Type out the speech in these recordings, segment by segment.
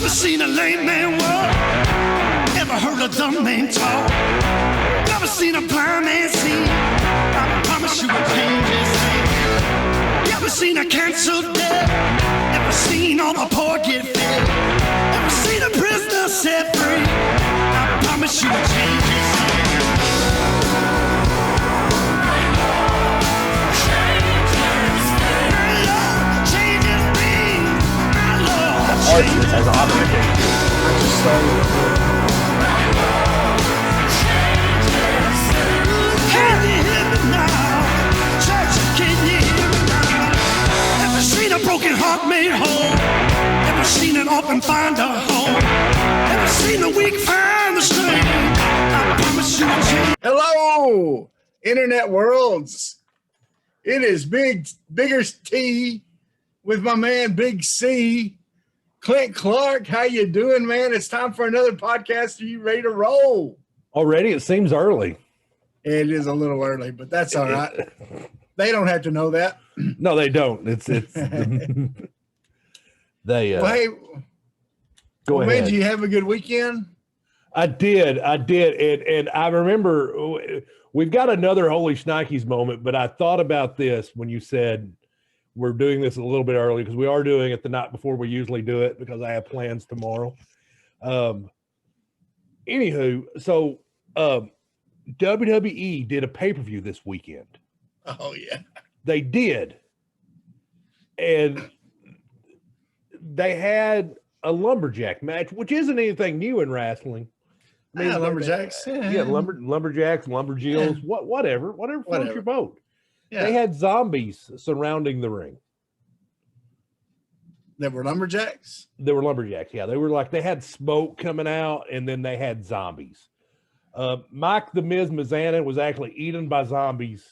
Never seen a lame man walk. Ever heard a dumb man talk. Never seen a blind man see. I promise you will change his name. Never seen a canceled death. Never seen all the poor get fed. Never seen a prisoner set free. I promise you will change his name. Artist has operated. I just started. Can you hear me now? Church, can you hear me now? Ever seen a broken heart made whole? Ever seen an orphan find a home? Ever seen the weak find the strength? I promise you will change. Hello, Internet Worlds. It is Bigger T with my man Big C. Clint Clark, how you doing, man? It's time for another podcast. Are you ready to roll? Already, it seems early. It is a little early, but that's all right. They don't have to know that. No, they don't. It's they. Well, hey, Go ahead. Man, did you have a good weekend? I did, and I remember we've got another Holy Shnikes moment, but I thought about this when you said we're doing this a little bit early because we are doing it the night before we usually do it because I have plans tomorrow. Anywho, so WWE did a pay-per-view this weekend. Oh, yeah. They did. And they had a lumberjack match, which isn't anything new in wrestling. I mean, lumberjacks. Lumberjacks, lumberjills, whatever floats your boat. Yeah. They had zombies surrounding the ring. They were lumberjacks? They were lumberjacks, yeah. They were like, they had smoke coming out, and then they had zombies. Mike the Miz Mizanin was actually eaten by zombies.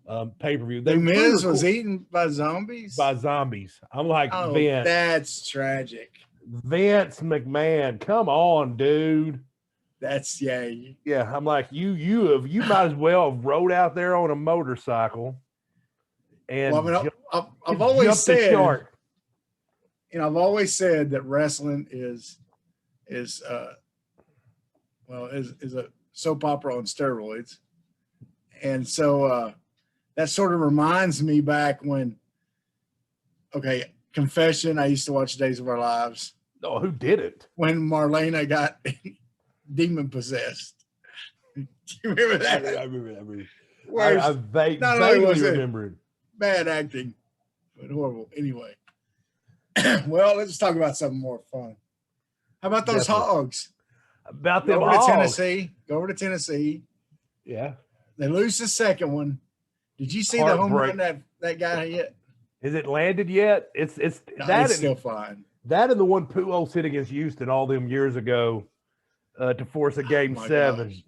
Pay-per-view. The Miz was eaten by zombies? By zombies. I'm like, oh, Vince. That's tragic. Vince McMahon, come on, dude. That's yeah. I'm like, you might as well have rode out there on a motorcycle and I've always said, I've always said that wrestling is a soap opera on steroids. And so that sort of reminds me back when, confession, I used to watch Days of Our Lives. Oh, who did it? When Marlena got demon possessed. Do you remember that? I remember. I vaguely remember it. Bad acting, but horrible. Anyway, well, let's talk about something more fun. How about those hogs? About them Go over to Tennessee. Yeah. They lose the second one. Did you see the home run that guy hit? Is it landed yet? It's still fine. That and the one Pujols hit against Houston all them years ago to force a game 7.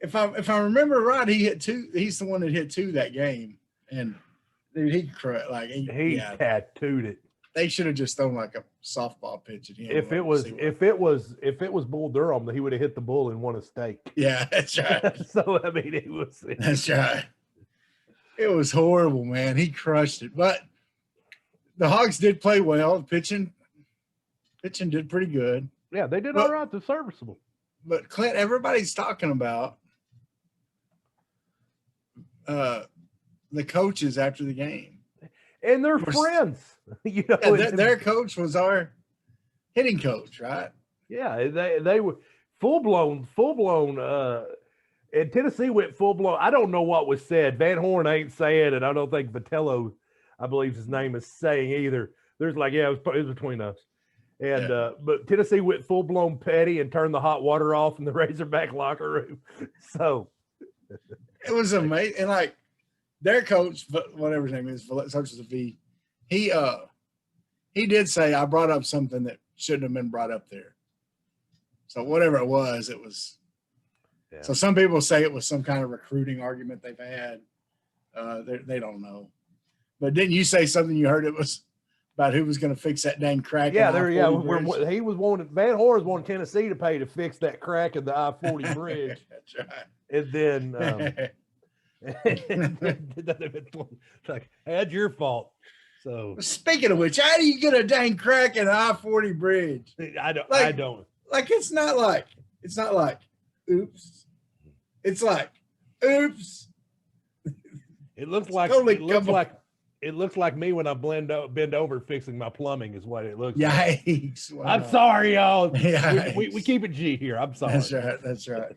If I remember right, he hit 2. He's the one that hit 2 that game, and dude, he tattooed it. They should have just thrown like a softball pitch at him. If it was Bull Durham, he would have hit the bull and won a steak. Yeah, that's right. So I mean, it was. That's right. It was horrible, man. He crushed it, but the Hogs did play well. Pitching did pretty good. Yeah, they did all right. They're serviceable. But Clint, everybody's talking about the coaches after the game, and they're friends. Their coach was our hitting coach, right? Yeah, they were full blown. And Tennessee went full blown. I don't know what was said. Van Horn ain't saying it. I don't think Vitello, I believe his name, is saying either. There's like, it was between us. And but Tennessee went full blown petty and turned the hot water off in the Razorback locker room. So it was amazing. And like their coach, whatever his name is, starts with a V. He did say, I brought up something that shouldn't have been brought up there. So whatever it was. Yeah. So some people say it was some kind of recruiting argument they've had. They don't know. But didn't you say something you heard it was about who was going to fix that dang crack? Yeah, he was wanting, Van Horn was wanting Tennessee to pay to fix that crack in the I-40 bridge. That's right. And then it's like, hey, that's your fault. So speaking of which, how do you get a dang crack in an I-40 bridge? I don't. Like it's not like oops. It's like oops. It looks like it looks like me when I bend over fixing my plumbing is what it looks like. Yikes. Wow. I'm sorry, y'all. Yikes. We keep it G here. I'm sorry. That's right.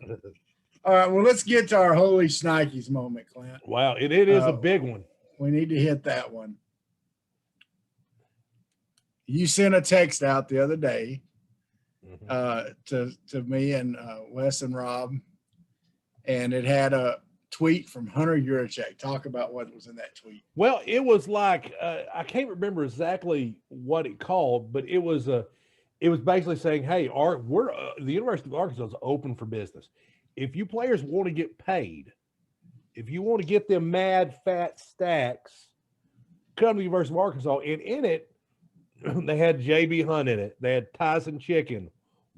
All right, well, let's get to our holy shnikes moment, Clint. Wow, it is a big one. We need to hit that one. You sent a text out the other day to me and Wes and Rob, and it had a tweet from Hunter Yurachek. Talk about what was in that tweet. Well, it was like I can't remember exactly what it called, but it was basically saying, "Hey, the University of Arkansas is open for business. If you players want to get paid, if you want to get them mad fat stacks, come to the University of Arkansas." And in it, they had JB Hunt in it. They had Tyson Chicken,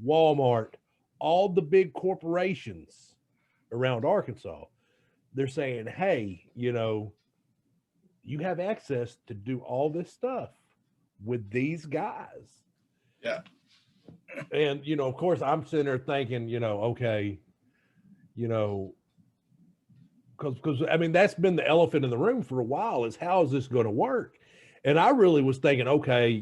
Walmart, all the big corporations around Arkansas. They're saying, hey, you have access to do all this stuff with these guys. Yeah. And, of course, I'm sitting there thinking, okay, because I mean, that's been the elephant in the room for a while is how is this going to work? And I really was thinking, okay,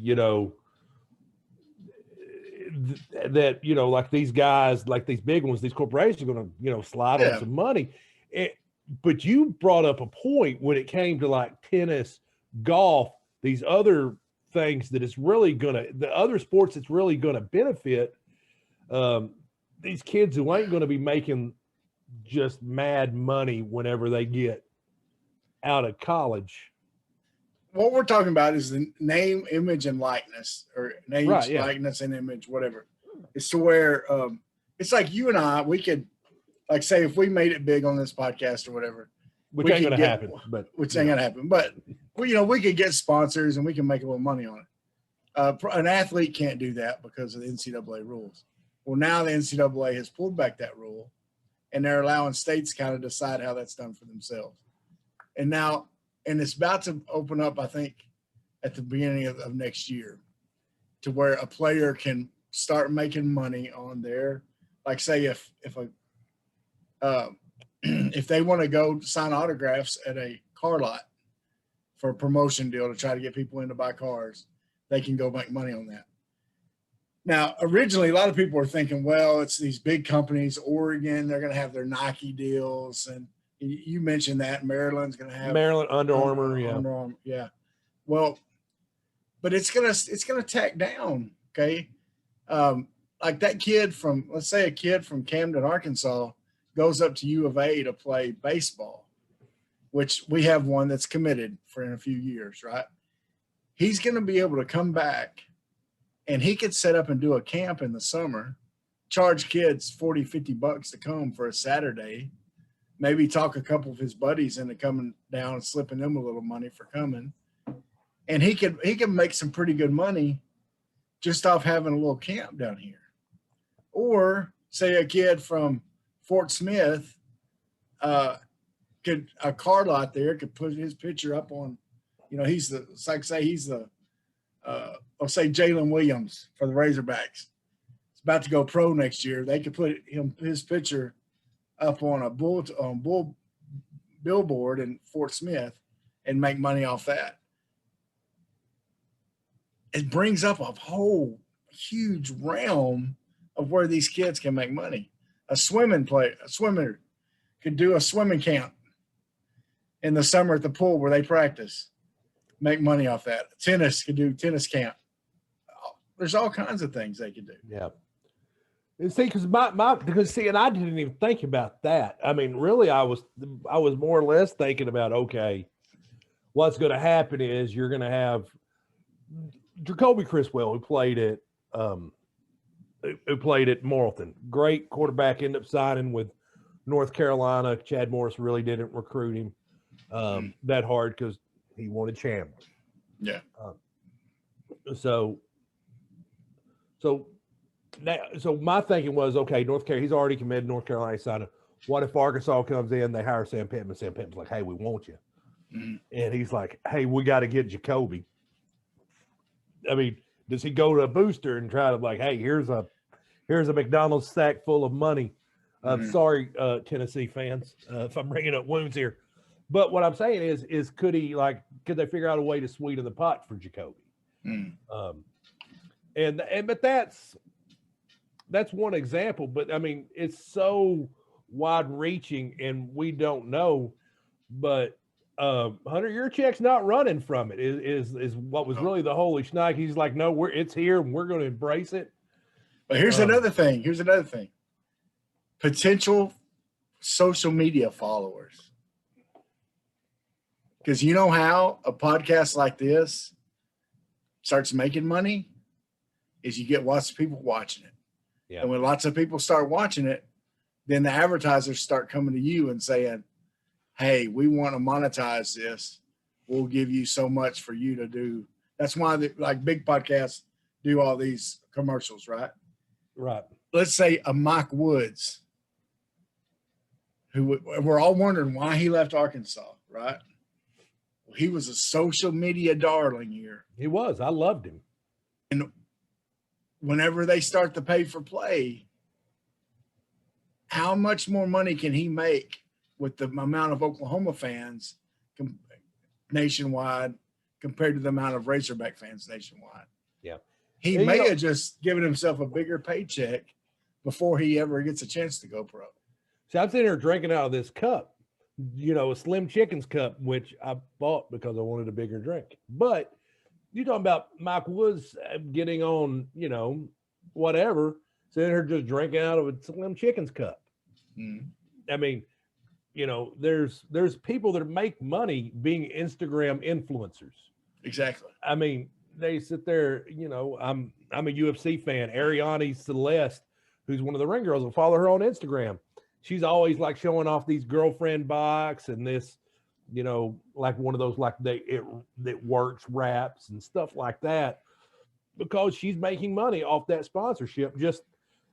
that, like these guys, like these big ones, these corporations are going to, slide on some money. But you brought up a point when it came to like tennis, golf, these other things that it's really the other sports that's really going to benefit these kids who ain't going to be making just mad money whenever they get out of college. What we're talking about is the name, image, and likeness, or name, likeness, and image, whatever. It's to where it's like you and I, we could, like, say if we made it big on this podcast or whatever, which ain't going to happen, but we could get sponsors and we can make a little money on it. An athlete can't do that because of the NCAA rules. Well, now the NCAA has pulled back that rule, and they're allowing states kind of decide how that's done for themselves. And it's about to open up, I think, at the beginning of next year, to where a player can start making money on their, like, say if they want to go sign autographs at a car lot for a promotion deal to try to get people in to buy cars, they can go make money on that. Now, originally, a lot of people were thinking, well, it's these big companies, Oregon, they're going to have their Nike deals. And you mentioned that Maryland's going to have Under Armour. Under Armour, yeah. Well, but it's gonna tack down, okay? Like that kid let's say a kid from Camden, Arkansas, goes up to U of A to play baseball, which we have one that's committed for in a few years, right? He's going to be able to come back, and he could set up and do a camp in the summer, charge kids $40-$50 to come for a Saturday, maybe talk a couple of his buddies into coming down and slipping them a little money for coming. And he could make some pretty good money just off having a little camp down here. Or say a kid from Fort Smith a car lot there could put his picture up on, he's the let's say Jalen Williams for the Razorbacks. It's about to go pro next year. They could put his picture up on a billboard in Fort Smith and make money off that. It brings up a whole huge realm of where these kids can make money. A swimmer could do a swimming camp in the summer at the pool where they practice, make money off that. Tennis could do tennis camp. There's all kinds of things they could do. Yeah. And see, and I didn't even think about that. I mean, really, I was more or less thinking about, okay, what's going to happen is you're going to have Jacoby Criswell, who played at Morrilton. Great quarterback, ended up signing with North Carolina. Chad Morris really didn't recruit him that hard because he wanted Chandler. Yeah. So my thinking was, okay, North Carolina, he's already committed. North Carolina signed him. What if Arkansas comes in, they hire Sam Pittman? Sam Pittman's like, hey, we want you. Mm-hmm. And he's like, hey, we got to get Jacoby. I mean, does he go to a booster and try to like, hey, here's a McDonald's sack full of money? Sorry, Tennessee fans, if I'm bringing up wounds here. But what I'm saying is could they figure out a way to sweeten the pot for Jacoby? But that's one example. But I mean, it's so wide reaching, and we don't know. But Hunter Yurchek's not running from it. Is what was really the holy schneck. He's like, no, it's here, and we're going to embrace it. But here's another thing. Potential social media followers. Because you know how a podcast like this starts making money is you get lots of people watching it. Yeah. And when lots of people start watching it, then the advertisers start coming to you and saying, hey, we want to monetize this. We'll give you so much for you to do. That's why big podcasts do all these commercials, right? Right. Let's say a Mike Woods, who we're all wondering why he left Arkansas, right? Well, he was a social media darling here. He was. I loved him. And whenever they start to pay for play, how much more money can he make with the amount of Oklahoma fans nationwide compared to the amount of Razorback fans nationwide? Yeah. He may have just given himself a bigger paycheck before he ever gets a chance to go pro. See, I'm sitting here drinking out of this cup, a Slim Chickens cup, which I bought because I wanted a bigger drink. But you're talking about Mike Woods getting on, whatever, sitting here just drinking out of a Slim Chickens cup. I mean, there's people that make money being Instagram influencers. Exactly. I mean, they sit there, I'm a UFC fan. Ariane Celeste, who's one of the ring girls, will follow her on Instagram. She's always like showing off these girlfriend box and this, like one of those that works wraps and stuff like that, because she's making money off that sponsorship just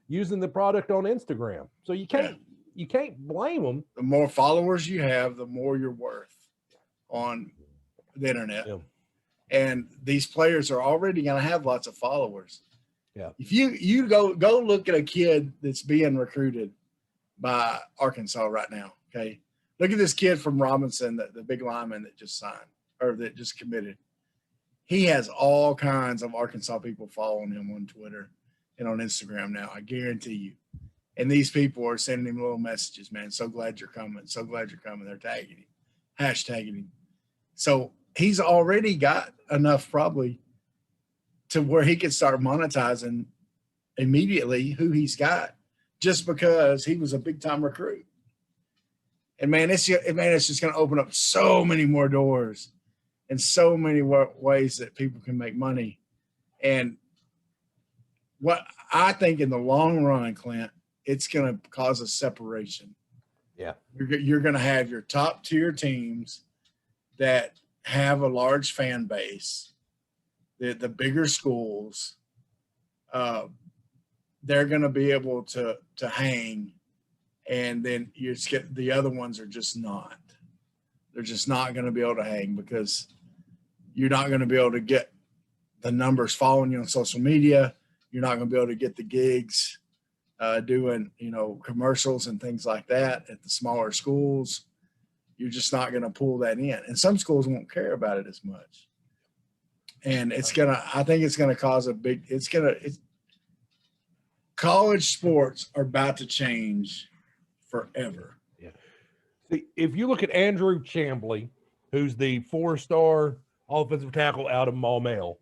using the product on Instagram. So you can't blame them. The more followers you have, the more you're worth on the internet. Yeah. And these players are already going to have lots of followers. Yeah. If you go look at a kid that's being recruited by Arkansas right now, okay? Look at this kid from Robinson, the big lineman that just signed or that just committed. He has all kinds of Arkansas people following him on Twitter and on Instagram now, I guarantee you. And these people are sending him little messages, man. So glad you're coming. So glad you're coming. They're tagging him, hashtagging him. So he's already got enough probably to where he could start monetizing immediately who he's got just because he was a big time recruit. And man, it's just going to open up so many more doors and so many ways that people can make money. And what I think in the long run, Clint, it's going to cause a separation. Yeah. You're going to have your top tier teams that have a large fan base, the bigger schools, they're going to be able to hang, and then you just get the other ones are just not. They're just not going to be able to hang because you're not going to be able to get the numbers following you on social media. You're not going to be able to get the gigs doing, commercials and things like that at the smaller schools. You're just not going to pull that in. And some schools won't care about it as much. And I think it's going to cause college sports are about to change forever. Yeah. See, if you look at Andrew Chambly, who's the 4-star offensive tackle out of Maumelle,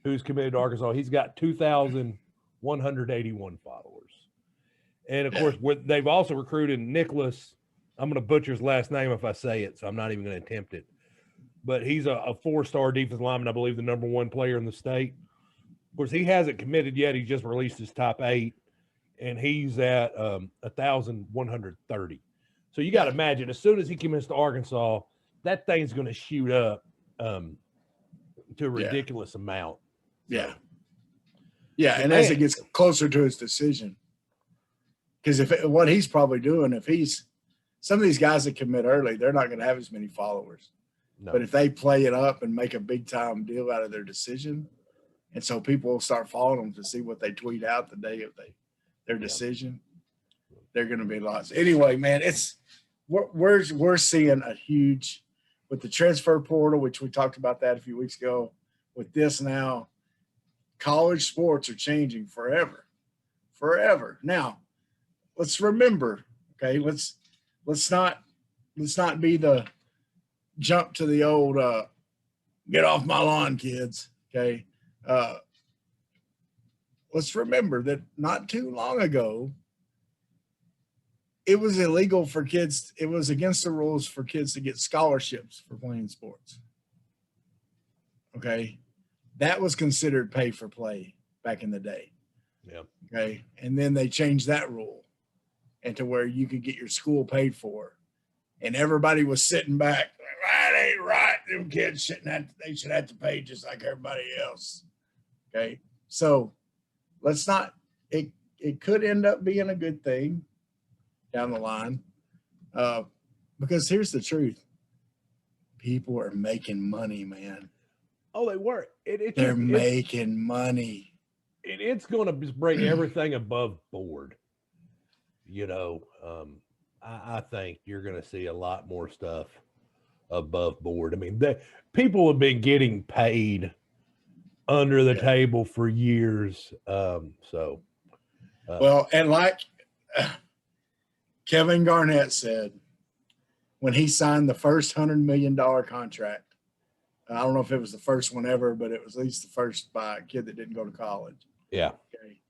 who's committed to Arkansas, he's got 2,181 followers. And of course, they've also recruited Nicholas. I'm going to butcher his last name if I say it, so I'm not even going to attempt it. But he's a 4-star defensive lineman, I believe the number 1 player in the state. Of course, he hasn't committed yet. He just released his top 8, and he's at 1,130. So you got to imagine, as soon as he commits to Arkansas, that thing's going to shoot up to a ridiculous amount. Yeah. Yeah, and as it gets closer to his decision, because what he's probably doing, some of these guys that commit early, they're not going to have as many followers. No. But if they play it up and make a big time deal out of their decision, And so people will start following them to see what they tweet out the day of their decision. They're going to be lost. Anyway, man, we're seeing a huge, with the transfer portal, which we talked about that a few weeks ago. With this now, college sports are changing forever. Now, let's remember, okay, let's not be the jump to the old get off my lawn, kids. Okay. Let's remember that not too long ago, it was illegal for kids. It was against the rules for kids to get scholarships for playing sports. Okay. That was considered pay for play back in the day. Yeah. Okay. And then they changed that rule and to where you could get your school paid for. And everybody was sitting back. That ain't right. Them kids they should have to pay just like everybody else. Okay. So let's not, it could end up being a good thing down the line. Because here's the truth. People are making money, man. Oh, they were. They're making money. It's going to bring everything above board. I think you're going to see a lot more stuff above board. I mean, people have been getting paid under the table for years. And like Kevin Garnett said, when he signed the first $100 million contract, I don't know if it was the first one ever, but it was at least the first by a kid that didn't go to college. Yeah. Okay.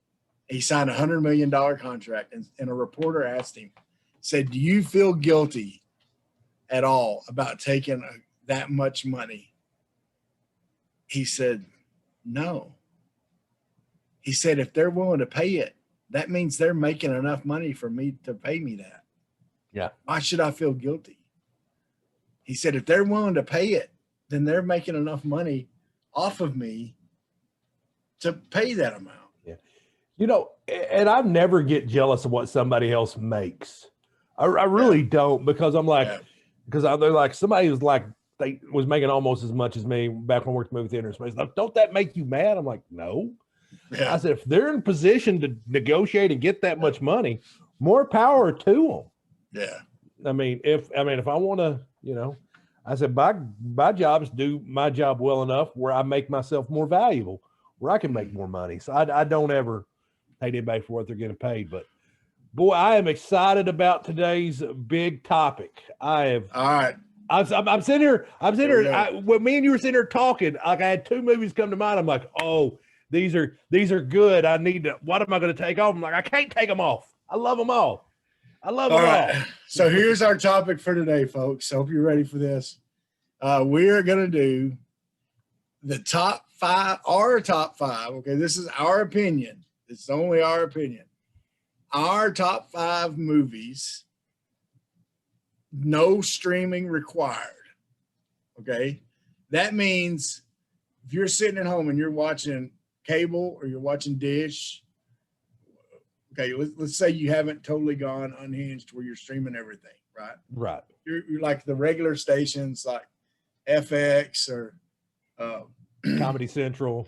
He signed a $100 million contract, and a reporter asked him, said, "Do you feel guilty at all about taking that much money?" He said, "No." He said, "If they're willing to pay it, that means they're making enough money for me to pay me that. Yeah. Why should I feel guilty?" He said, "If they're willing to pay it, then they're making enough money off of me to pay that amount." Yeah. And I never get jealous of what somebody else makes. I really don't, because I'm like, because they're like, somebody was like, they was making almost as much as me back when I worked movie theater. Somebody's like, "Don't that make you mad?" I'm like, "No." Yeah. I said, if they're in position to negotiate and get that much money, more power to them. Yeah. I mean, if I want to, I said, my job is do my job well enough where I make myself more valuable, where I can make more money. So I don't ever pay anybody for what they're getting paid. But boy, I am excited about today's big topic. All right. I'm sitting here. When me and you were sitting here talking, like I had two movies come to mind. I'm like, oh, these are good. I need to. What am I going to take off? I'm like, I can't take them off. I love them all. All right. So here's our topic for today, folks. Hope you're ready for this. We're going to do the top five. Okay, this is our opinion. It's only our opinion. Our top 5 movies, no streaming required. Okay. That means if you're sitting at home and you're watching cable or you're watching Dish, okay, let's say you haven't totally gone unhinged where you're streaming everything, right? Right. You're like the regular stations like FX or Comedy Central,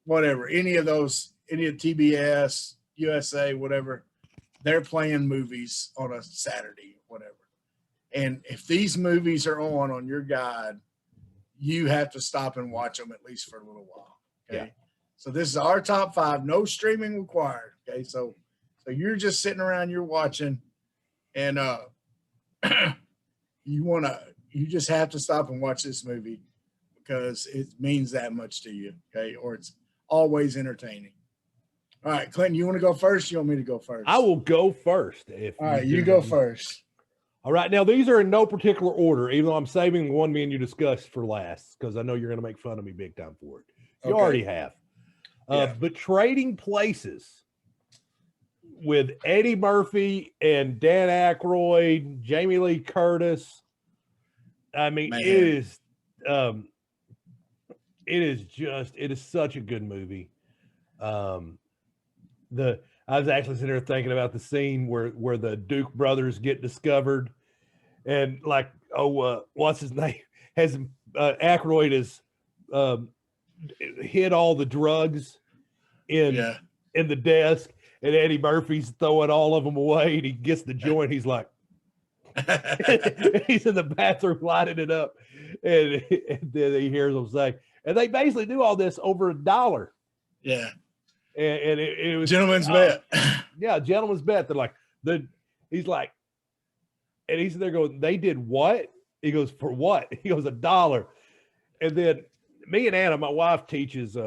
whatever, any of TBS, USA, whatever, they're playing movies on a Saturday, whatever. And if these movies are on your guide, you have to stop and watch them at least for a little while. Okay. Yeah. So this is our top 5, no streaming required. Okay. So you're just sitting around, you're watching, and you just have to stop and watch this movie because it means that much to you. Okay. Or it's always entertaining. All right, Clinton, you want to go first? You want me to go first? I will go first. All right, you go first. All right, now these are in no particular order, even though I'm saving the one me and you discussed for last because I know you're going to make fun of me big time for it. You already have. But Trading Places with Eddie Murphy and Dan Aykroyd, Jamie Lee Curtis. I mean, it is such a good movie. I was actually sitting there thinking about the scene where the Duke brothers get discovered, and like, what's his name? Has Aykroyd is hid all the drugs in the desk, and Eddie Murphy's throwing all of them away, and he gets the joint. He's like, he's in the bathroom lighting it up, and then he hears them say, and they basically do all this over $1. Yeah. And it was gentleman's bet. Yeah, gentleman's bet. They're like, he's like, and he's there going, they did what? He goes, for what? He goes, $1. And then me and Anna, my wife, teaches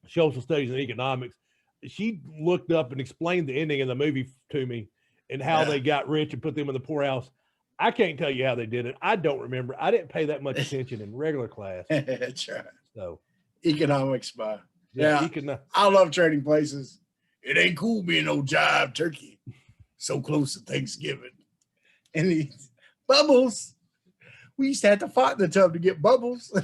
social studies and economics. She looked up and explained the ending of the movie to me and how they got rich and put them in the poorhouse. I can't tell you how they did it. I don't remember. I didn't pay that much attention in regular class. That's right. So economics by I love Trading Places. It ain't cool being no jive turkey so close to Thanksgiving. And Bubbles. We used to have to fight in the tub to get Bubbles.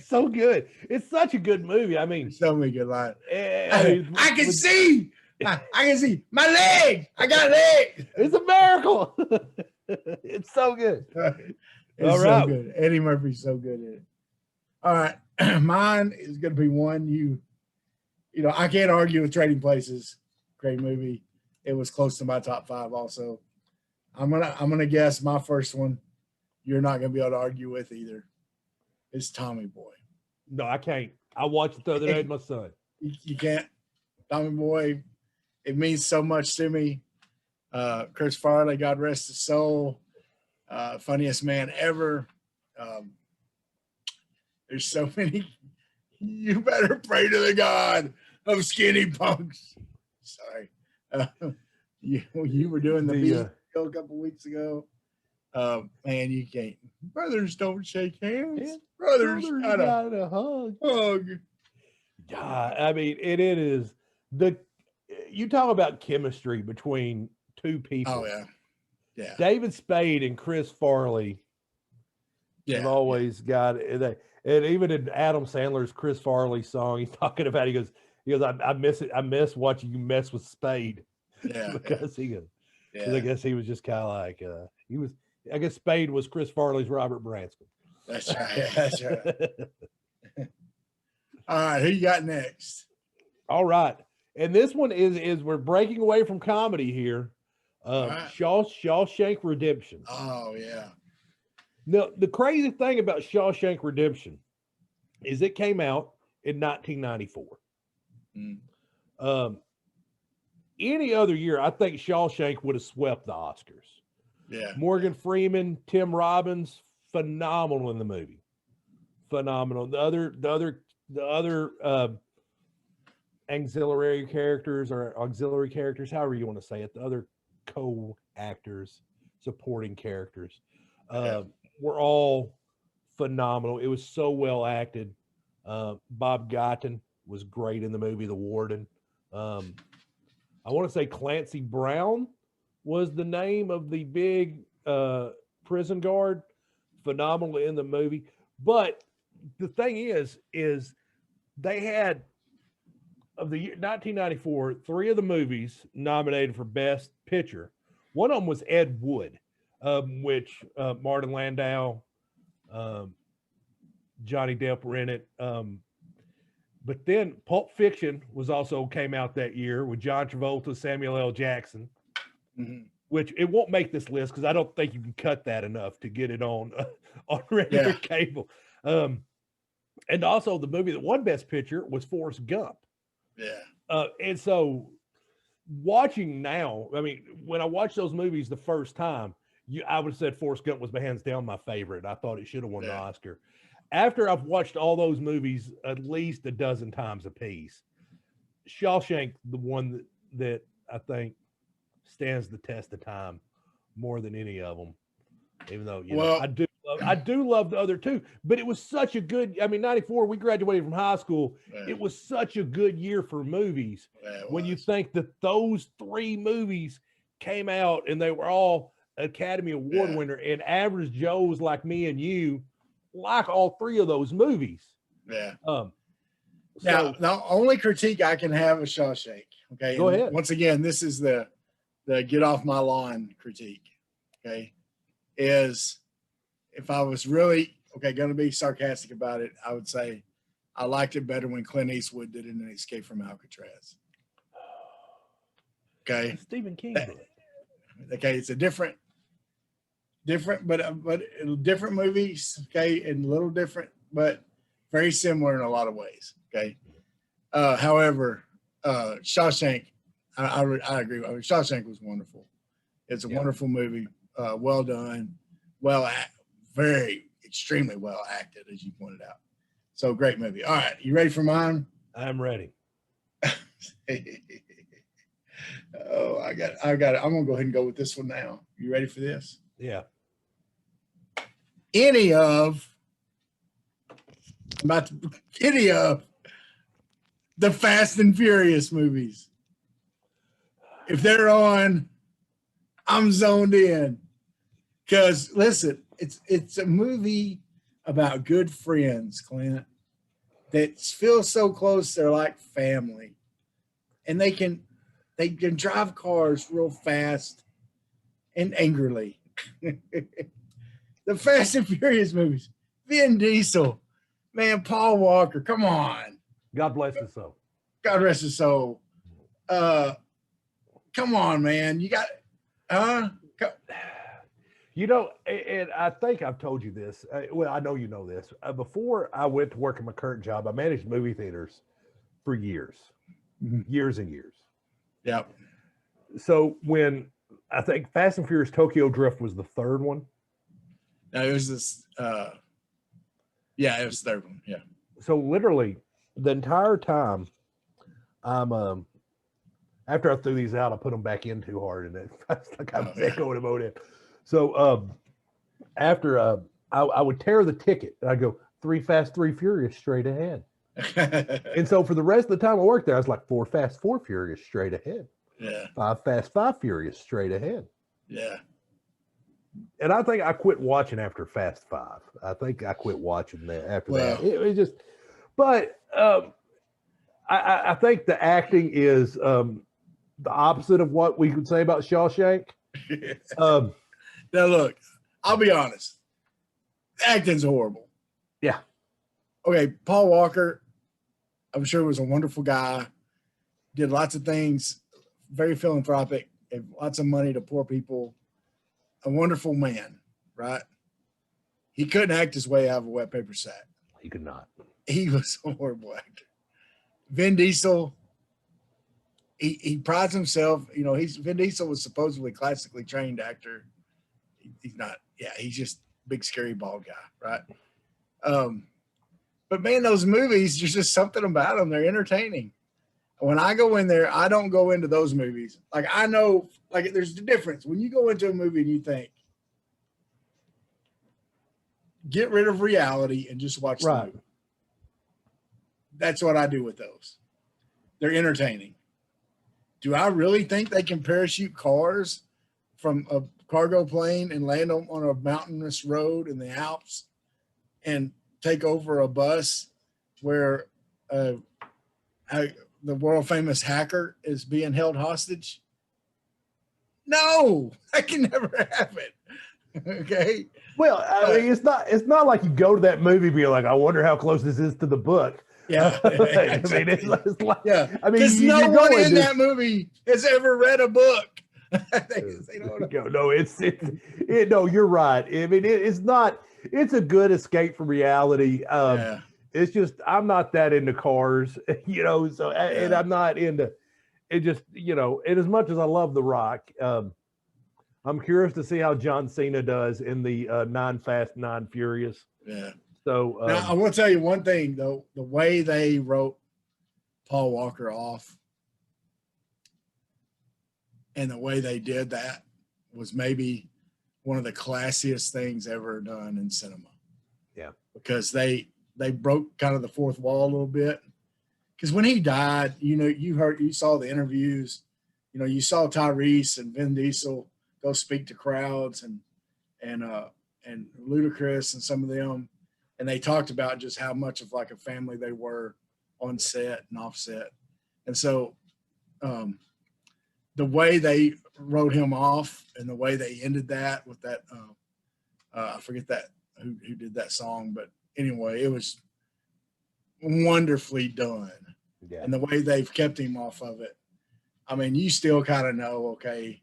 So good. It's such a good movie. I mean, so many good lines. I can see. I can see my leg. I got legs. It's a miracle. It's so good. It's so good. Eddie Murphy's so good in it. All right. Mine is going to be one you know, I can't argue with Trading Places. Great movie. It was close to my top 5 also. I'm gonna guess my first one you're not gonna be able to argue with either. It's Tommy Boy. No, I can't. I watched it the other day with my son. You can't. Tommy Boy, it means so much to me. Chris Farley, God rest his soul. Funniest man ever. There's so many. You better pray to the God of skinny punks. Sorry. You were doing the beat a couple weeks ago. Man, you can't. Brothers don't shake hands. Yeah. Brothers gotta hug. God, I mean, it is you talk about chemistry between two people. Oh yeah. Yeah. David Spade and Chris Farley have always got it. And even in Adam Sandler's Chris Farley song, he's talking about, he goes, I miss it. I miss watching you mess with Spade. Yeah. Because he goes, I guess he was just kind of like, I guess Spade was Chris Farley's Robert Branscombe. That's right. That's right. All right. Who you got next? All right. And this one is we're breaking away from comedy here. Shawshank Redemption. Oh, yeah. Now, the crazy thing about Shawshank Redemption is it came out in 1994. Any other year, I think Shawshank would have swept the Oscars. Yeah. Morgan Freeman, Tim Robbins, phenomenal in the movie. Phenomenal. The other auxiliary characters, however you want to say it, the other co-actors, supporting characters, were all phenomenal. It was so well acted. Bob Guyton was great in the movie, the warden. I want to say Clancy Brown was the name of the big prison guard. Phenomenal in the movie. But the thing is they had, of the year 1994, 3 of the movies nominated for Best Picture. One of them was Ed Wood, which Martin Landau, Johnny Depp were in it. But then Pulp Fiction came out that year with John Travolta, Samuel L. Jackson, which it won't make this list because I don't think you can cut that enough to get it on regular cable. And also the movie that won Best Picture was Forrest Gump. Yeah. And so watching now, I mean, when I watched those movies the first time, I would have said Forrest Gump was hands down my favorite. I thought it should have won the Oscar. After I've watched all those movies at least a dozen times apiece, Shawshank, the one that I think stands the test of time more than any of them. Even though I do love the other two, but it was such a good. I mean, 94, we graduated from high school. Yeah. It was such a good year for movies. When you think that those 3 movies came out and they were all Academy Award winner, and average Joes like me and you like all 3 of those movies. Yeah. Now, the only critique I can have of Shawshank, okay? Go ahead. Once again, this is the get off my lawn critique, okay? Is if I was really, going to be sarcastic about it, I would say I liked it better when Clint Eastwood did it in Escape from Alcatraz. Okay. Stephen King That- book. Okay, it's a different, but different movies. Okay, and a little different, but very similar in a lot of ways. Okay. However, Shawshank, I agree. I mean, Shawshank was wonderful. It's a wonderful movie. Well done. Very extremely well acted, as you pointed out. So great movie. All right, you ready for mine? I'm ready. Oh, I got it. I'm gonna go ahead and go with this one now. You ready for this? Yeah. Any of the Fast and Furious movies. If they're on, I'm zoned in. Because listen, it's a movie about good friends, Clint, that feel so close. They're like family, and they can drive cars real fast and angrily. The Fast and Furious movies. Vin Diesel, man, Paul Walker, come on. God bless his soul. God rest his soul. Come on, man. You got, You know, and I think I've told you this. Well, I know you know this. Before I went to work in my current job, I managed movie theaters for years, years and years. Yep. So when I think Fast and Furious Tokyo Drift was the third one. No, it was this. Yeah, it was the third one. Yeah. So literally the entire time, I'm after I threw these out, I put them back in too hard, and it's like I'm echoing them out in. So after I would tear the ticket, and I go 3 Fast, 3 Furious straight ahead. And so for the rest of the time I worked there, I was like 4 Fast, 4 Furious straight ahead. Yeah. 5 Fast, 5 Furious straight ahead. Yeah. And I think I quit watching after Fast 5. I think I quit watching that after that. It just, but I think the acting is the opposite of what we could say about Shawshank. Now look, I'll be honest. The acting's horrible. Yeah. Okay, Paul Walker, I'm sure was a wonderful guy. Did lots of things, very philanthropic, gave lots of money to poor people. A wonderful man, right? He couldn't act his way out of a wet paper sack. He could not. He was a horrible actor. Vin Diesel, he prides himself. You know, Vin Diesel was supposedly a classically trained actor. He's not. Yeah, he's just a big scary bald guy, right? But man, those movies, there's just something about them. They're entertaining. When I go in there, I don't go into those movies. Like I know, like there's the difference. When you go into a movie and you think, get rid of reality and just watch the movie. That's what I do with those. They're entertaining. Do I really think they can parachute cars from a cargo plane and land on a mountainous road in the Alps and take over a bus where the world famous hacker is being held hostage? No, that can never happen. Okay. Well, I mean, it's not like you go to that movie being like, I wonder how close this is to the book. Yeah. Exactly. I mean, it's like, yeah. I mean, because no one in that movie has ever read a book. They don't know. No, no, you're right. I mean, it's a good escape from reality. It's just, I'm not that into cars, you know, so, and I'm not into it just, you know, and as much as I love The Rock, I'm curious to see how John Cena does in the 9 Fast, 9 Furious. Yeah. So now, I will tell you one thing, though. The way they wrote Paul Walker off and the way they did that was maybe one of the classiest things ever done in cinema. Yeah. Because they broke kind of the fourth wall a little bit. Because when he died, you know, you saw the interviews, you know, you saw Tyrese and Vin Diesel go speak to crowds and Ludacris and some of them. And they talked about just how much of like a family they were on set and off set. And so the way they wrote him off and the way they ended that with that, I forget that who did that song, but anyway, it was wonderfully done. Yeah. And the way they've kept him off of it. I mean, you still kind of know, okay,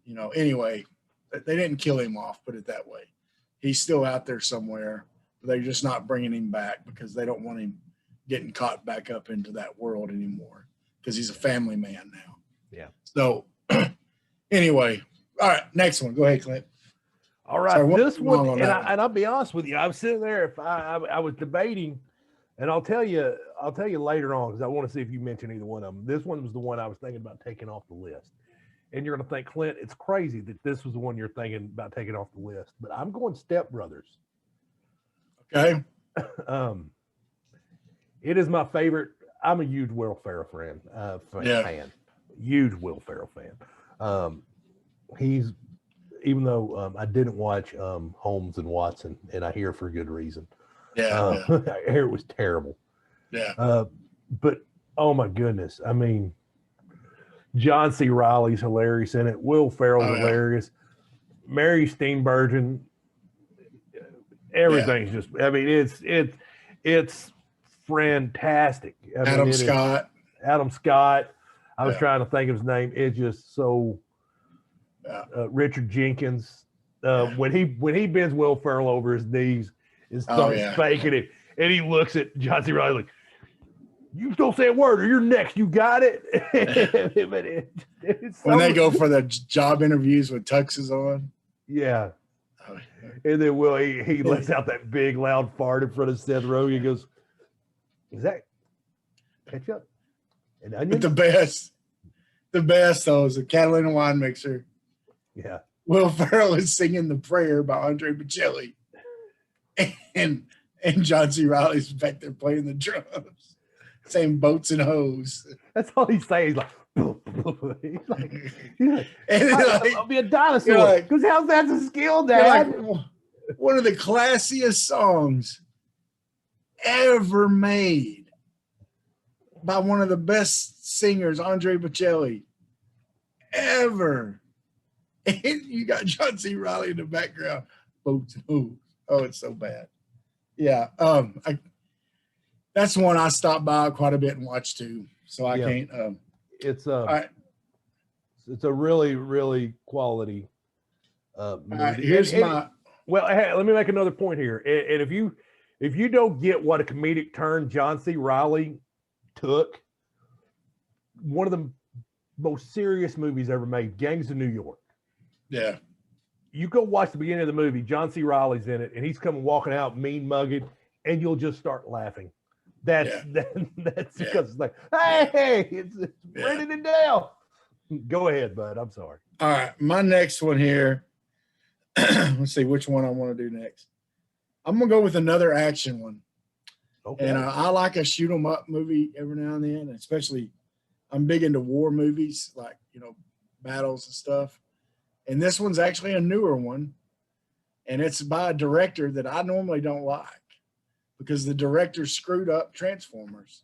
you know, anyway, they didn't kill him off, put it that way. He's still out there somewhere, but they're just not bringing him back because they don't want him getting caught back up into that world anymore because he's a family man now. Yeah. So anyway, all right, next one. Go ahead, Clint. All right, Sorry, this one, on and, that one. and I'll be honest with you, I was sitting there. If I was debating, and I'll tell you later on because I want to see if you mention either one of them. This one was the one I was thinking about taking off the list, and you're going to think, Clint, it's crazy that this was the one you're thinking about taking off the list. But I'm going Step Brothers. Okay. It is my favorite. I'm a huge Will Ferrell fan. Huge Will Ferrell fan. He's, even though I didn't watch Holmes and Watson, and I hear for good reason. Yeah. I hear it was terrible. Yeah. But oh my goodness, I mean, John C. Reilly's hilarious in it. Will Ferrell's hilarious. Mary Steenburgen. Everything's just. I mean, it's fantastic. I mean, Adam Scott. I was trying to think of his name. It's just so. Richard Jenkins. When he bends Will Ferrell over his knees and starts faking it, and he looks at John C. Reilly like, "You don't say a word, or you're next. You got it." When they go for the job interviews with tuxes on. Yeah. And then Will he lets out that big loud fart in front of Seth Rogen. He goes, "Is that ketchup and onion?" But the best though is the Catalina wine mixer. Yeah. Will Ferrell is singing The Prayer by Andre Bocelli. And John C. Reilly's back there playing the drums, saying boats and hoes. That's all he's saying. He's like, he's like I'll be a dinosaur. Because how's that a skill, Dad? Like, one of the classiest songs ever made by one of the best singers, Andre Bocelli, ever. And you got John C. Reilly in the background. Boats and hoes. Oh, it's so bad. Yeah. That's one I stopped by quite a bit and watched too. So I can't. It's right. It's a really, really quality movie. All right, here's my. Well, hey, let me make another point here. And if you don't get what a comedic turn John C. Reilly took, one of the most serious movies ever made, Gangs of New York. Yeah. You go watch the beginning of the movie, John C. Reilly's in it, and he's coming walking out mean mugged, and you'll just start laughing. That's because it's like, hey, it's Brendan and Dale. Go ahead, bud. I'm sorry. All right. My next one here. Let's see which one I want to do next. I'm going to go with another action one. Okay. And I like a shoot 'em up movie every now and then, especially I'm big into war movies, like, battles and stuff. And this one's actually a newer one, and it's by a director that I normally don't like because the director screwed up Transformers.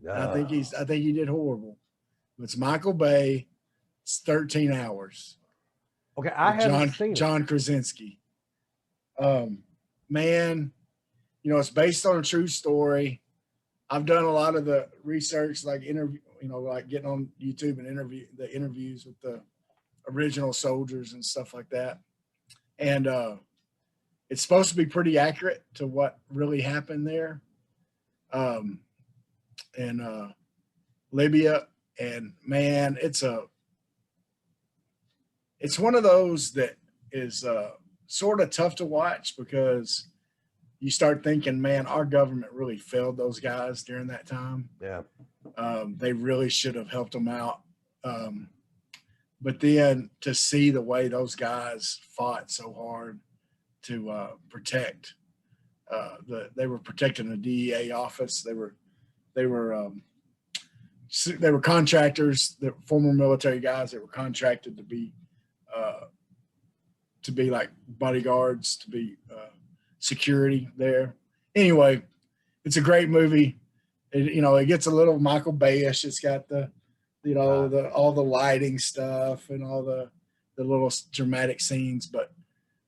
I think he did horrible. It's Michael Bay. It's 13 Hours. Okay, I haven't seen John Krasinski. Man, it's based on a true story. I've done a lot of the research, like like getting on YouTube and interviews with the original soldiers and stuff like that. And it's supposed to be pretty accurate to what really happened there. In Libya. And man, it's one of those that is sort of tough to watch because you start thinking, man, our government really failed those guys during that time. Yeah. They really should have helped them out. But then to see the way those guys fought so hard to protect, they were protecting the DEA office. They were contractors, the former military guys that were contracted to be like bodyguards, to be security there. Anyway, it's a great movie. It gets a little Michael Bay-ish. It's got the all the lighting stuff and all the little dramatic scenes, but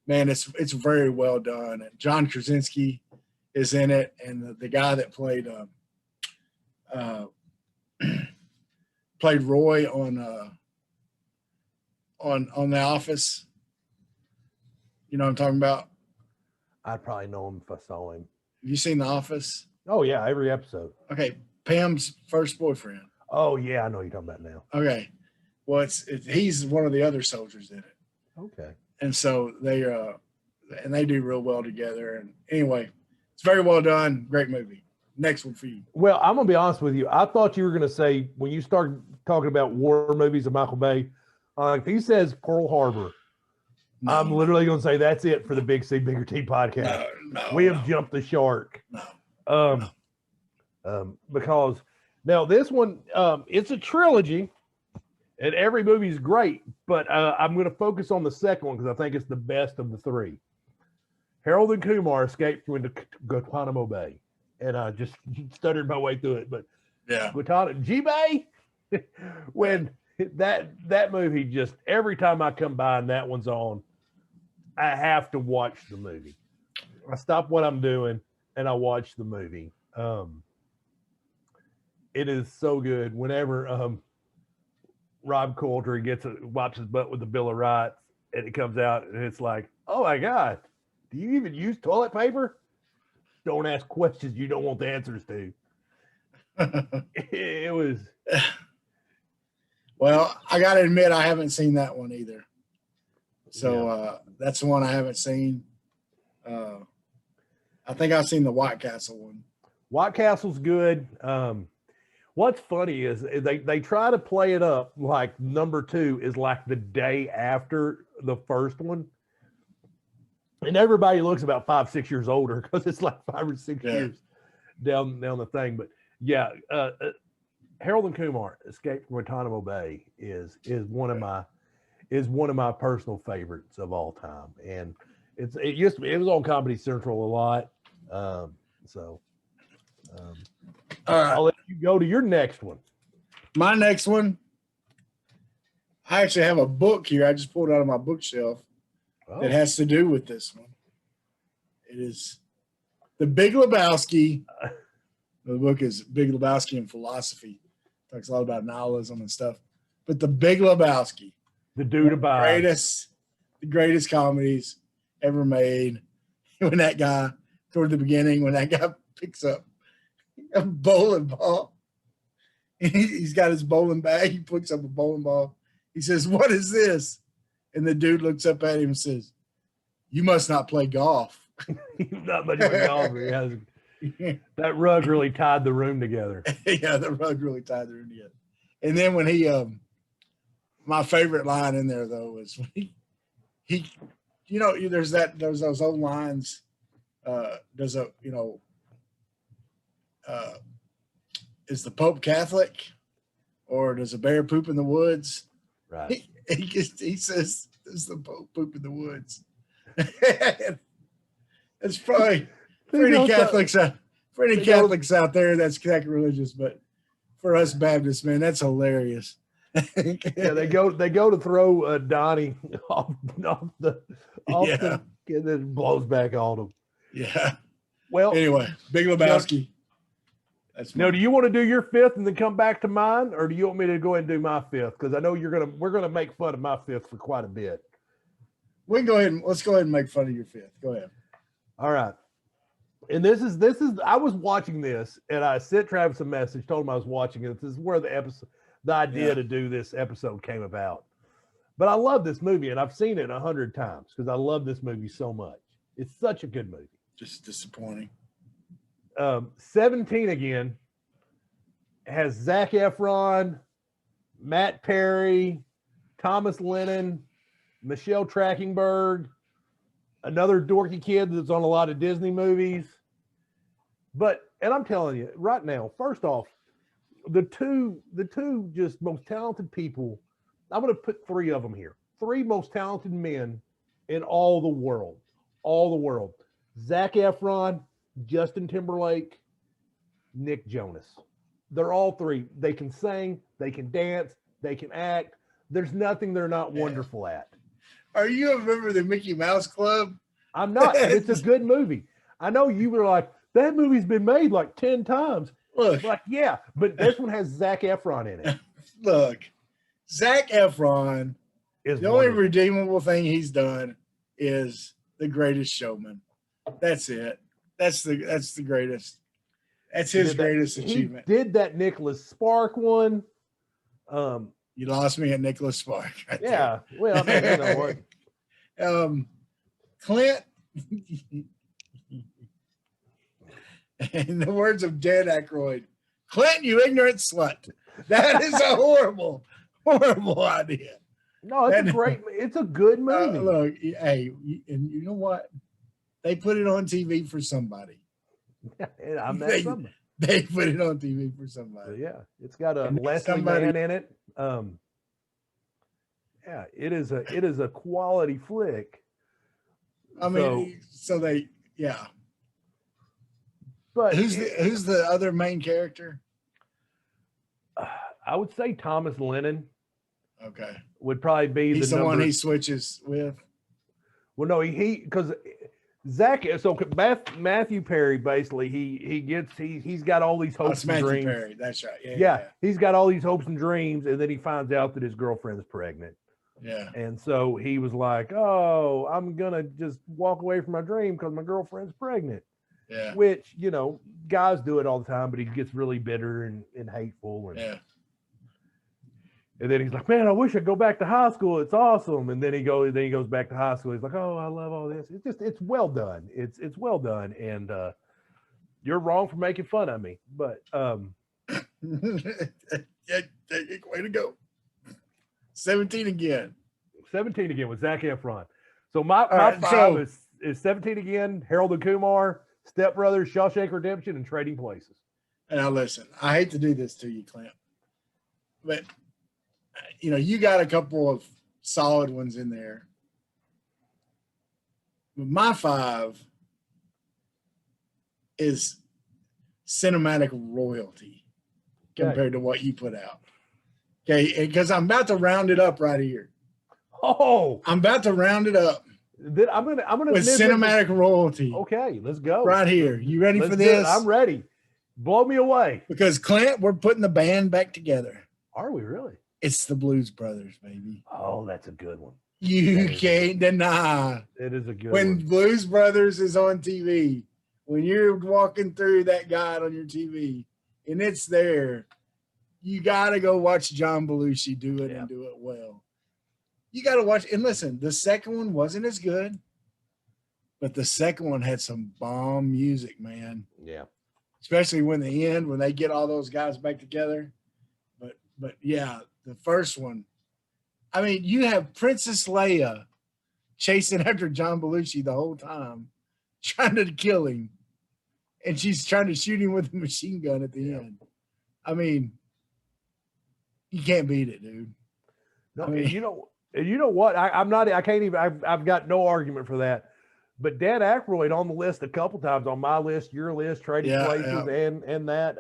man, it's very well done. And John Krasinski is in it, and the guy that played played Roy on The Office. You know what I'm talking about? I'd probably know him if I saw him. Have you seen The Office? Oh yeah, every episode. Okay, Pam's first boyfriend. Oh yeah, I know what you're talking about now. Okay, well, he's one of the other soldiers in it. Okay. And so they do real well together. And anyway, it's very well done. Great movie. Next one for you. Well, I'm gonna be honest with you. I thought you were gonna say when you start talking about war movies of Michael Bay, if he says Pearl Harbor, No. I'm literally gonna say that's it for the Big C Bigger T podcast. We have jumped the shark. Because now this one, it's a trilogy, and every movie is great, but I'm going to focus on the second one because I think it's the best of the three. Harold and Kumar escaped into Gopanamo Bay, and I just stuttered my way through it. But Yeah. G-Bay, when that movie, just every time I come by and that one's on, I have to watch the movie. I stop what I'm doing and I watch the movie. It is so good. Whenever Rob Coulter wipes his butt with the Bill of Rights and it comes out and it's like, oh my God, do you even use toilet paper? Don't ask questions you don't want the answers to. It was. Well, I got to admit, I haven't seen that one either. So that's the one I haven't seen. I think I've seen the White Castle one. White Castle's good. What's funny is they try to play it up like number 2 is like the day after the first one. And everybody looks about 5-6 years older because it's like 5 or 6 years down the thing. But yeah, Harold and Kumar Escape from Guantanamo Bay is one of my personal favorites of all time. And it was on Comedy Central a lot. All right. I'll let you go to your next one. My next one, I actually have a book here. I just pulled it out of my bookshelf that has to do with this one. It is The Big Lebowski. The book is Big Lebowski and Philosophy. Talks a lot about nihilism and stuff. But The Big Lebowski. The dude about the greatest comedies ever made. When that guy, toward the beginning, when that guy picks up a bowling ball, he's got his bowling bag, he picks up a bowling ball. He says, "What is this?" And the dude looks up at him and says, "You must not play golf." Not much of a golfer. That rug really tied the room together. Yeah, the rug really tied the room together. And then when he, my favorite line in there though is when he, you know, there's those old lines. Is the Pope Catholic, or does a bear poop in the woods? Right. He says, "Does the Pope poop in the woods?" It's probably for any Catholics out there that's Catholic religious, but for us Baptists, man, that's hilarious. Yeah, they go to throw Donnie off the and then it blows back on him. Yeah. Well, anyway, Big Lebowski. Now, do you want to do your fifth and then come back to mine, or do you want me to go ahead and do my fifth? Because I know we're gonna make fun of my fifth for quite a bit. We can go ahead and let's go ahead and make fun of your fifth. Go ahead. All right. And this is I was watching this and I sent Travis a message, told him I was watching it. This is where the idea to do this episode came about. But I love this movie and I've seen it 100 times because I love this movie so much. It's such a good movie. Just disappointing. 17 again has Zac Efron, Matt Perry, Thomas Lennon, Michelle Trachtenberg, another dorky kid that's on a lot of Disney movies. And I'm telling you right now, first off, the two just most talented people, I'm going to put 3 of them here. 3 most talented men in all the world. Zac Efron, Justin Timberlake, Nick Jonas. They're all 3. They can sing, they can dance, they can act. There's nothing they're not wonderful at. Are you a member of the Mickey Mouse Club? I'm not. It's a good movie. I know you were like, That movie's been made like 10 times. Look, Like, yeah, but this one has Zac Efron in it. look, Zac Efron. Is The only wonderful. redeemable thing he's done is The Greatest Showman. That's it. That's the greatest. That's his greatest achievement. He did that Nicholas Spark one. You lost me at Nicholas Spark. Right Yeah. Well, I mean, you know what? Clint, in the words of Dan Aykroyd, Clint, you ignorant slut. That is a horrible, horrible idea. No, it's a great. It's a good movie. Look, hey, and you know what? They put it on TV for somebody. I'm that somebody. They put it on TV for somebody. So, yeah, it's got a Leslie Mann in it. Yeah, it is a quality flick. I mean, so they, yeah. But who's the other main character? I would say Thomas Lennon. Okay, would probably be he's the one he switches with. Well, no, because Zach. So Matthew Perry basically he's got all these hopes and dreams. Perry, that's right. Yeah, he's got all these hopes and dreams, and then he finds out that his girlfriend's pregnant. Yeah, and so he was like, "Oh, I'm gonna just walk away from my dream because my girlfriend's pregnant." Yeah, which guys do it all the time, but he gets really bitter and hateful. And, yeah. And then he's like, man, I wish I'd go back to high school. It's awesome. And then he goes back to high school. He's like, oh, I love all this. It's well done. It's well done. And you're wrong for making fun of me. But yeah, way to go. 17 again. 17 again with Zac Efron. So my five is 17 again, Harold and Kumar, Step Brothers, Shawshank Redemption, and Trading Places. And now listen, I hate to do this to you, Clint, but you got a couple of solid ones in there. But my 5 is cinematic royalty compared to what you put out. Okay, because I'm about to round it up right here. Oh, I'm about to round it up. Then I'm gonna with cinematic royalty. Okay, let's go. Right here. You ready for this? I'm ready. Blow me away. Because Clint, we're putting the band back together. Are we really? It's the Blues Brothers, baby. Oh, that's a good one. You can't deny. It is a good one. When Blues Brothers is on TV, when you're walking through that guide on your TV and it's there, you got to go watch John Belushi do it and do it well. You got to watch. And listen, the second one wasn't as good, but the second one had some bomb music, man. Yeah. Especially when they get all those guys back together. But yeah, the first one, I mean, you have Princess Leia chasing after John Belushi the whole time, trying to kill him. And she's trying to shoot him with a machine gun at the end. I mean, you can't beat it, dude. No, I mean, you know what? I can't even, I've got no argument for that. But Dan Aykroyd on the list a couple times, on my list, your list, Trading Places, and that,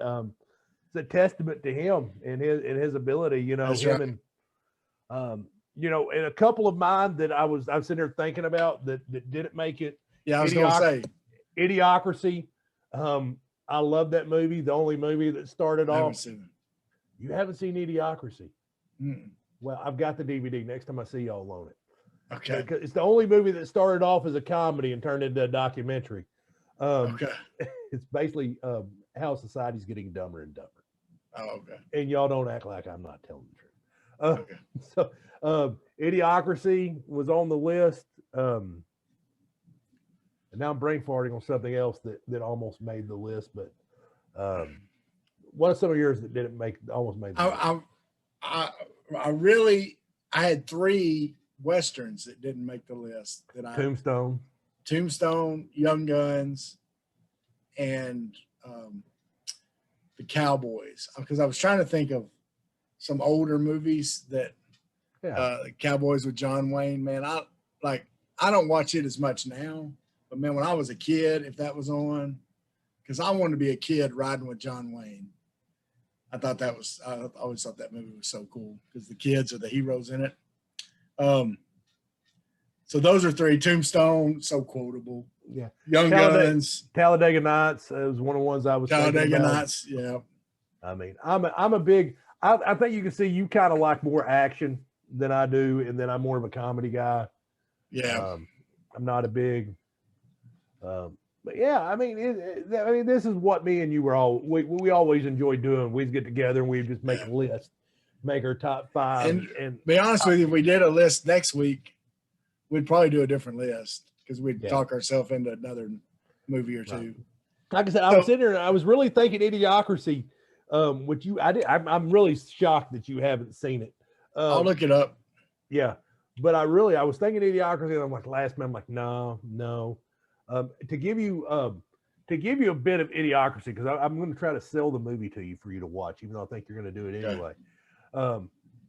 it's a testament to him and his ability, That's him right. and, and a couple of mine that I was sitting there thinking about that didn't make it. Yeah, I was going to say. Idiocracy. I love that movie. The only movie that started off. You haven't seen Idiocracy? Mm-mm. Well, I've got the DVD. Next time I see y'all, loan it. Okay. It's the only movie that started off as a comedy and turned into a documentary. Okay. It's basically how society's getting dumber and dumber. Oh, okay. And y'all don't act like I'm not telling the truth. Okay. So Idiocracy was on the list. And now I'm brain farting on something else that almost made the list, but what are some of yours that didn't almost made the list? I had 3 Westerns that didn't make the list. Tombstone, Young Guns, and the Cowboys. Because I was trying to think of some older movies that Cowboys with John Wayne. Man, I don't watch it as much now. But man, when I was a kid, if that was on, because I wanted to be a kid riding with John Wayne. I always thought that movie was so cool because the kids are the heroes in it. So those are 3. Tombstone, so quotable. Yeah. Young Guns, Talladega Nights was one of the ones I was thinking Talladega about. Nights. Yeah. I mean, I'm a big. I think you can see you kind of like more action than I do, and then I'm more of a comedy guy. Yeah. I'm not a big. But yeah, I mean, this is what me and you were all we always enjoy doing. We'd get together and we'd just make a list, make our top 5, and be honest with you, if we did a list next week, we'd probably do a different list because we'd talk ourselves into another movie or two. Like I said, I was sitting there and I was really thinking Idiocracy. Which I'm really shocked that you haven't seen it. I'll look it up. Yeah, but I was thinking Idiocracy, and I'm like, last man, I'm like, no. To give you a bit of Idiocracy, because I'm going to try to sell the movie to you for you to watch, even though I think you're going to do it anyway.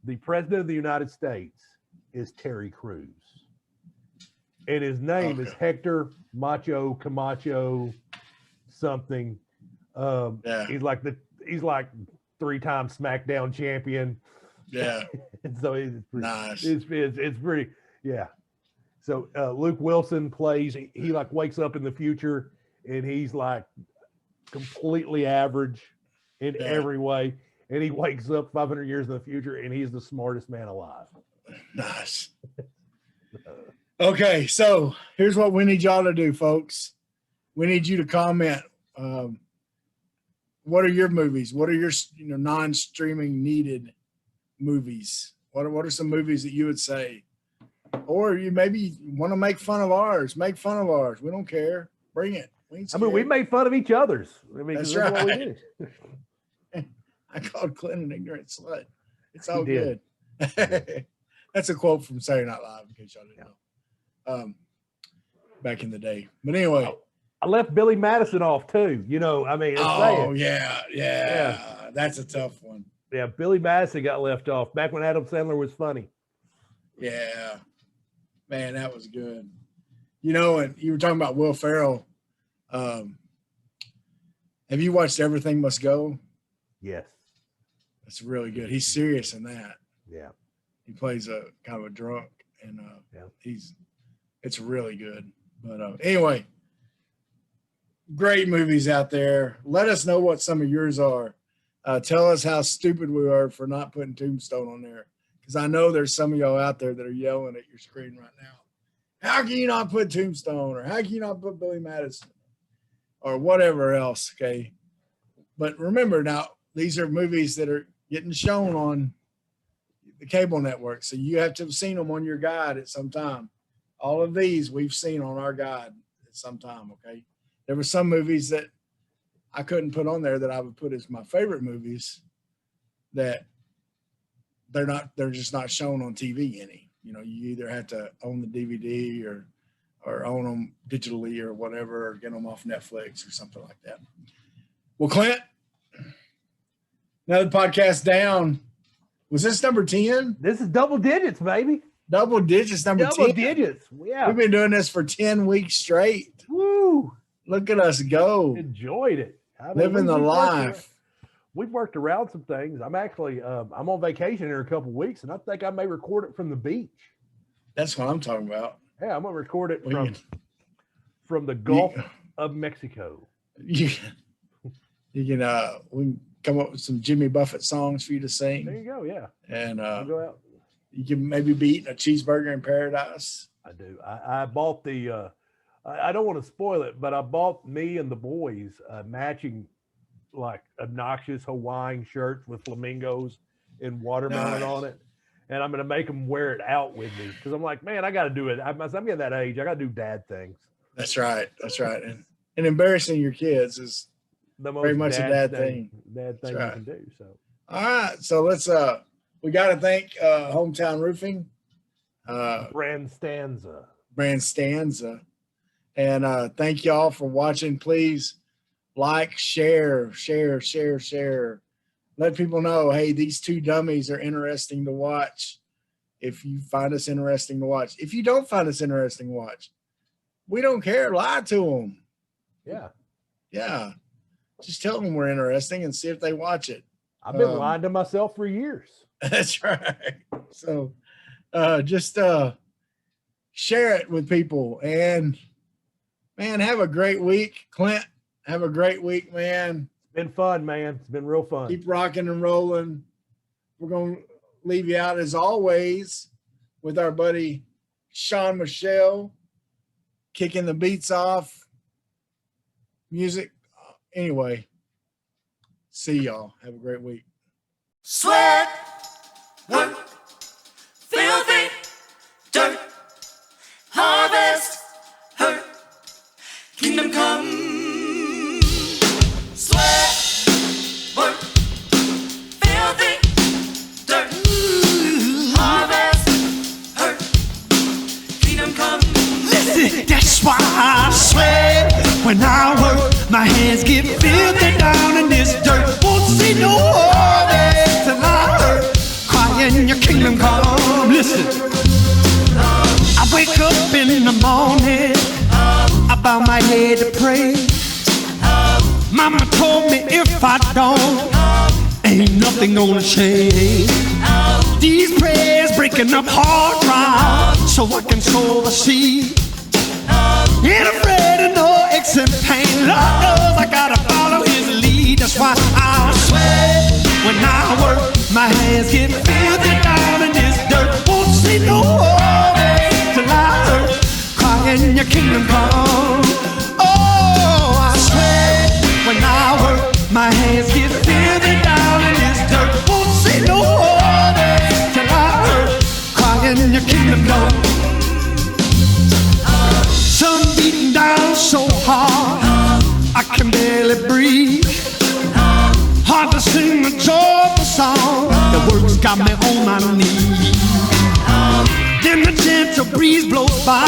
The president of the United States is Terry Crews, and his name is Hector Macho Camacho something. He's like 3-time SmackDown champion. Yeah. And so it's pretty, nice. It's pretty, yeah. So Luke Wilson plays, he like wakes up in the future and he's like completely average in every way. And he wakes up 500 years in the future and he's the smartest man alive. Nice. Okay, so here's what we need y'all to do, folks. We need you to comment. What are your movies? What are your non-streaming needed movies? What are some movies that you would say? Or you maybe want to make fun of ours. Make fun of ours. We don't care. Bring it. We made fun of each other's. I mean, that's right. What we did. I called Clint an ignorant slut. It's all good. That's a quote from Saturday Night Live, in case y'all didn't know. Back in the day. But anyway. I left Billy Madison off too. I mean, yeah. That's a tough one. Yeah, Billy Madison got left off back when Adam Sandler was funny. Yeah, man, that was good. And you were talking about Will Ferrell. Have you watched Everything Must Go? Yes, that's really good. He's serious in that. Yeah, he plays a kind of a drunk, and it's really good. But anyway. Great movies out there. Let us know what some of yours are. Tell us how stupid we are for not putting Tombstone on there. Because I know there's some of y'all out there that are yelling at your screen right now. How can you not put Tombstone? Or how can you not put Billy Madison? Or whatever else, okay? But remember now, these are movies that are getting shown on the cable network. So you have to have seen them on your guide at some time. All of these we've seen on our guide at some time, okay? There were some movies that I couldn't put on there that I would put as my favorite movies that they're just not shown on TV any. You either have to own the DVD or own them digitally or whatever, or get them off Netflix or something like that. Well, Clint, another podcast down. Was this number 10? This is double digits, baby. Double digits, number 10. Double digits. Yeah. We've been doing this for 10 weeks straight. Woo. Look at us go. Enjoyed it. Living the life. We've worked around some things. I'm actually, I'm on vacation in a couple of weeks, and I think I may record it from the beach. That's what I'm talking about. Yeah, I'm going to record it from the Gulf of Mexico. You can, we can come up with some Jimmy Buffett songs for you to sing. There you go, yeah. And go out. You can maybe be eating a cheeseburger in paradise. I do. I bought the, I don't want to spoil it, but I bought me and the boys matching like obnoxious Hawaiian shirts with flamingos and watermelon on it. And I'm going to make them wear it out with me. Cause I'm like, man, I got to do it. I'm getting that age. I got to do dad things. That's right. That's right. And embarrassing your kids is very much a dad thing. Dad thing you can do. So, all right. So let's, we got to thank Hometown Roofing. Brand Stanza. And thank y'all for watching. Please like, share. Let people know, hey, these two dummies are interesting to watch. If you find us interesting to watch. If you don't find us interesting to watch, we don't care. Lie to them. Yeah. Yeah. Just tell them we're interesting and see if they watch it. I've been lying to myself for years. That's right. So just share it with people and Man, have a great week. Clint, have a great week, man. It's been fun, man. It's been real fun. Keep rocking and rolling. We're going to leave you out as always with our buddy Sean Michelle kicking the beats off. Music. Anyway, see y'all. Have a great week. Sweat, work, filthy, dirt, harvest, hurt, kingdom come. Sweat, work, filthy, dirt, harvest, hurt, kingdom come. Listen, that's why I sweat when I work. My hands get filthy down in this dirt. Won't see no harvest till I hurt. Crying your kingdom come. Listen, I wake up in the morning, I bow my head to pray. Mama told me if I don't, ain't nothing gonna change. These prayers breaking up hard ground so I can sow the seed. Ain't afraid of no aches and pain. Lord knows I gotta follow his lead. That's why I sweat when I work. My hands get filthy down in this dirt. Won't see no harvest till I hurt. Crying your kingdom come. Oh, I sweat when I work. My hands get filthy down in this dirt. Won't see no harvest till I hurt. Crying your kingdom come. Sun beating down so hard, I can barely breathe. Hard to sing a joyful song, the words got me on my knees. Then the gentle breeze blows by,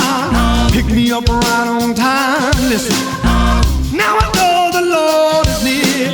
pick me up right on time. Listen, now I know the Lord is near.